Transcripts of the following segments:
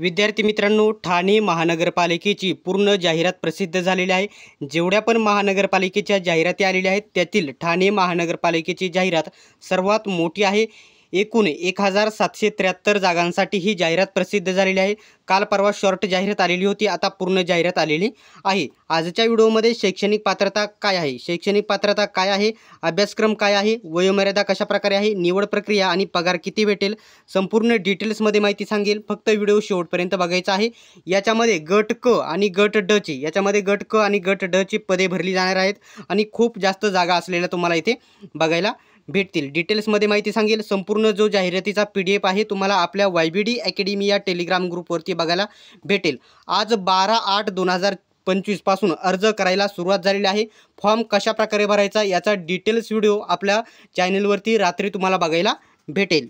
विद्यार्थी मित्रांनो, ठाणे महानगरपालिकेची पूर्ण जाहिरात प्रसिद्ध झालेली आहे। जेवढ्या पण महानगरपालिकेच्या जाहिराती आलेल्या आहेत त्यातील ठाणे महानगरपालिकेची जाहिरात सर्वात मोठी आहे। एकूण 1773 जागांसाठी ही जाहिरात प्रसिद्ध झालेली आहे। काल परवा शॉर्ट जाहिरात आलेली होती, आता पूर्ण जाहिरात आलेली आहे। आजच्या व्हिडिओमध्ये शैक्षणिक पात्रता काय आहे, शैक्षणिक पात्रता काय आहे, अभ्यासक्रम काय आहे, वयोमर्यादा कशा प्रकारे आहे, निवड प्रक्रिया आणि पगार किती भेटेल, संपूर्ण डिटेल्समध्ये माहिती सांगेल। फक्त व्हिडिओ शेवटपर्यंत बघायचा आहे। याच्यामध्ये गट क आणि गट ड ची गट क आणि गट ड ची पदे भरली जाणार आहेत आणि खूप जास्त जागा असलेल्या तुम्हाला इथे बघायला भेटतील। डिटेल्समध्ये माहिती सांगेल। संपूर्ण जो जाहिरातीचा PDF आहे तुम्हाला आपल्या YBD अकॅडमी या टेलिग्राम ग्रुपवरती बघायला भेटेल। आज 12/8/2025 पासून अर्ज करायला सुरुवात झालेली आहे। फॉर्म कशा प्रकारे भरायचा याचा डिटेल्स व्हिडिओ आपल्या चॅनलवरती रात्री तुम्हाला बघायला भेटेल।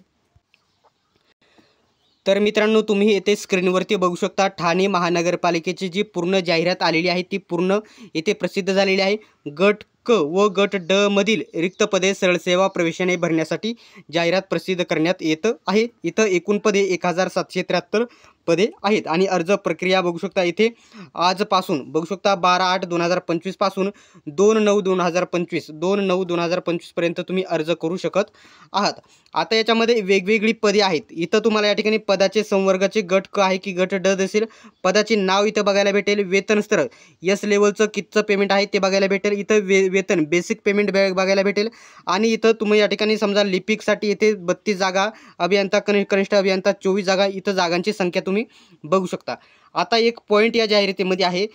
तर मित्रांनो, तुम्ही येथे स्क्रीनवरती बघू शकता ठाणे महानगरपालिकेची जी पूर्ण जाहिरात आलेली आहे ती पूर्ण येथे प्रसिद्ध झालेली आहे। गट क व गट ड मधील रिक्त पदे सरळ सेवा प्रवेशाने भरण्यासाठी जाहिरात प्रसिद्ध करण्यात येत आहे। इथं एकूण पदे 1773 पदे आहेत आणि अर्ज प्रक्रिया बघू शकता। इथे आजपासून बघू शकता 12/8/2025 पासून 2/9/2025 पर्यंत तुम्ही अर्ज करू शकत आहात। आता याच्यामध्ये वेगवेगळी पदे आहेत। इथं तुम्हाला या ठिकाणी पदाचे संवर्गाचे गट क आहे की गट ड असेल, पदाचे नाव इथं बघायला भेटेल। वेतन स्तर एस लेवलचं कितचं पेमेंट आहे ते बघायला भेटेल। इथं वेतन बेसिक पेमेंट बघायला भेटेल आणि इथं तुम्ही या ठिकाणी समजा लिपिकसाठी इथे 32 जागा, अभियंता कनिष्ठ अभियंता 24 जागा, इथं जागांची संख्या तुम्ही बघू शकता। आता एक पॉइंट या जाहिरातीमध्ये आहे,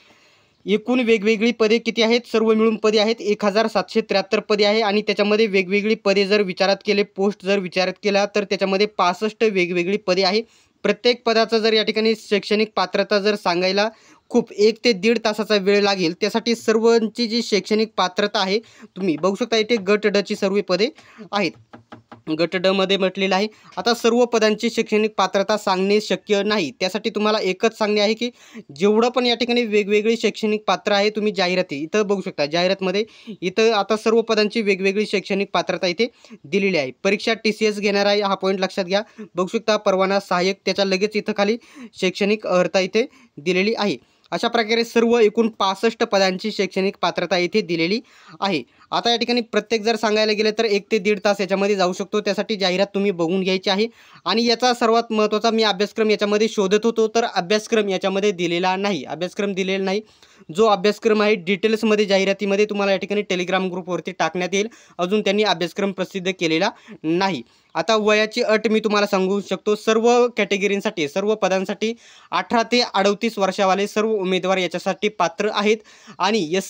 एकूण वेगवेगळी पदे किती आहेत, सर्व मिळून पदे आहेत 1773 पदे आहे आणि त्याच्यामध्ये वेगवेगळी पदे जर विचारात केले, पोस्ट जर विचारात केला तर त्याच्यामध्ये 65 वेगवेगळी पदे आहे। प्रत्येक पदाचा जर या ठिकाणी शैक्षणिक पात्रता जर सांगायला खूप 1 ते 1.5 तासाचा वेळ लागेल। त्यासाठी सर्वांची जी शैक्षणिक पात्रता आहे तुम्ही बघू शकता। इथे गट ड ची सर्व पदे आहेत, गट ड मध्ये म्हटलेलं आहे। आता सर्व पदांची शैक्षणिक पात्रता सांगणे शक्य नाही, त्यासाठी तुम्हाला एकच सांगणे आहे की जेवढं पण या ठिकाणी वेगवेगळी शैक्षणिक पात्र आहे तुम्ही जाहिराती इथं बघू शकता। जाहिरातमध्ये इथं आता सर्व पदांची वेगवेगळी शैक्षणिक पात्रता इथे दिलेली आहे। परीक्षा TCS घेणार आहे हा पॉईंट लक्षात घ्या। बघू शकता परवाना सहाय्यक, त्याच्या लगेच इथं खाली शैक्षणिक अर्हता इथे दिलेली आहे। अशा प्रकारे सर्व एकूण 65 पदांची शैक्षणिक पात्रता इथे दिलेली आहे। आता या ठिकाणी प्रत्येक जर सांगायला गेलं तर 1 ते 1.5 तास याच्यामध्ये जाऊ शकतो, त्यासाठी जाहिरात तुम्ही बघून घ्यायची आहे। आणि याचा सर्वात महत्त्वाचा, मी अभ्यासक्रम याच्यामध्ये शोधत होतो तर अभ्यासक्रम याच्यामध्ये दिलेला नाही, अभ्यासक्रम दिलेला नाही। जो अभ्यासक्रम आहे डिटेल्समध्ये जाहिरातीमध्ये तुम्हाला या ठिकाणी टेलिग्राम ग्रुपवरती टाकण्यात येईल। अजून त्यांनी अभ्यासक्रम प्रसिद्ध केलेला नाही। आता वयाची अट मी तुम्हाला सांगू शकतो, सर्व कॅटेगरींसाठी सर्व पदांसाठी 18 ते 38 वर्षावाले सर्व उमेदवार याच्यासाठी पात्र आहेत आणि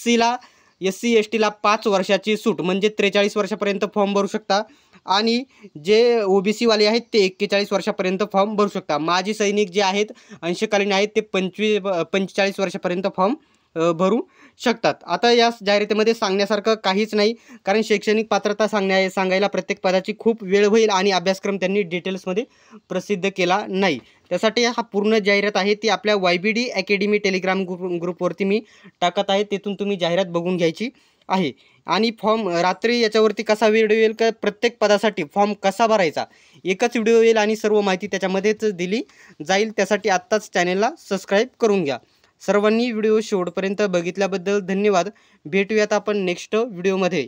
SC ST ला 5 वर्षाची सूट म्हणजे 43 वर्षापर्यंत फॉर्म भरू शकता आणि जे OBC वाले आहेत ते 41 वर्षापर्यंत फॉर्म भरू शकता। माजी सैनिक जे आहेत अंशकालीन आहेत ते 45 वर्षापर्यंत फॉर्म भरू शकतात। आता या जाहिरातीमध्ये सांगण्यासारखं काहीच नाही, कारण शैक्षणिक पात्रता सांगायला प्रत्येक पदाची खूप वेळ होईल आणि अभ्यासक्रम त्यांनी डिटेल्समध्ये प्रसिद्ध केला नाही। त्यासाठी हा पूर्ण जाहिरात आहे ती आपल्या YBD अकॅडमी टेलिग्राम ग्रुपवरती मी टाकत आहे, तिथून तुम्ही जाहिरात बघून घ्यायची आहे। आणि फॉर्म रात्री याच्यावरती कसा व्हिडिओ येईल का प्रत्येक पदासाठी फॉर्म कसा भरायचा एकच व्हिडिओ येईल आणि सर्व माहिती त्याच्यामध्येच दिली जाईल। त्यासाठी आत्ताच चॅनलला सबस्क्राईब करून घ्या। सर्वांनी व्हिडिओ शेवटपर्यंत बघितल्याबद्दल धन्यवाद। भेटूयात आपण नेक्स्ट व्हिडिओमध्ये।